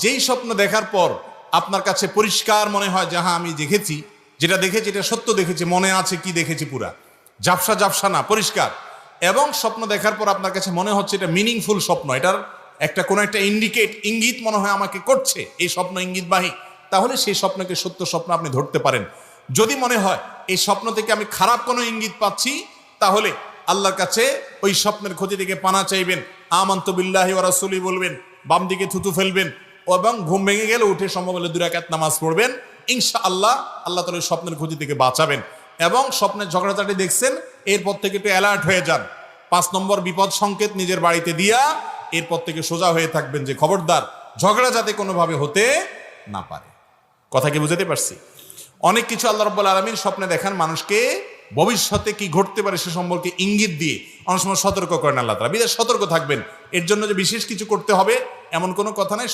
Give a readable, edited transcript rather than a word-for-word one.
যেই স্বপ্ন দেখার পর আপনার কাছে পরিষ্কার মনে হয় যে হ্যাঁ আমি দেখেছি, যেটা দেখেছি এটা সত্য দেখেছি, মনে আছে কি দেখেছি, পুরা ঝাপসা ঝাপসা না, পরিষ্কার, এবং স্বপ্ন দেখার পর আপনার কাছে মনে হচ্ছে এটা মিনিংফুল স্বপ্ন, এটার একটা কোনো একটা ইঙ্গিত মনে হয় আমাকে করছে, এই স্বপ্ন ইঙ্গিতবাহী, তাহলে সেই স্বপ্নকে সত্য স্বপ্ন আপনি ধরতে পারেন। যদি মনে হয় এই স্বপ্ন থেকে আমি খারাপ কোনো ইঙ্গিত পাচ্ছি, তাহলে আল্লাহর কাছে ওই স্বপ্নের ক্ষতি থেকে পানা চাইবেন, আমানতু বিল্লাহি ওয়া রাসূলি বলবেন, বাম দিকে থুতু ফেলবেন, এবং ঘুম ভেঙে গেলে উঠে সম্ভব হলে 2 রাকাত নামাজ পড়বেন। ইনশাআল্লাহ আল্লাহ তাআলা স্বপ্নের ক্ষতি থেকে বাঁচাবেন। এবং স্বপ্নের ঝগড়াঝাটি দেখছেন, এরপর থেকে একটু অ্যালার্ট হয়ে যান। 5 নম্বর বিপদ সংকেত নিজের বাড়িতে দিয়া এরপর থেকে সোজা হয়ে থাকবেন যে খবরদার ঝগড়া যাতে কোনোভাবে হতে না পারে। কথা কি বুঝাতে পারছি? অনেক কিছু আল্লাহ রাব্বুল আলামিন স্বপ্নে দেখান মানুষকে, ভবিষ্যতে কি ঘটতে পারে সে সম্পর্কে ইঙ্গিত দিয়ে অনেক সময় সতর্ক করেন আল্লাহ তাআলা। বিধায় সতর্ক থাকবেন। এর জন্য যে বিশেষ কিছু করতে হবে এমন কোনো কথা নাই।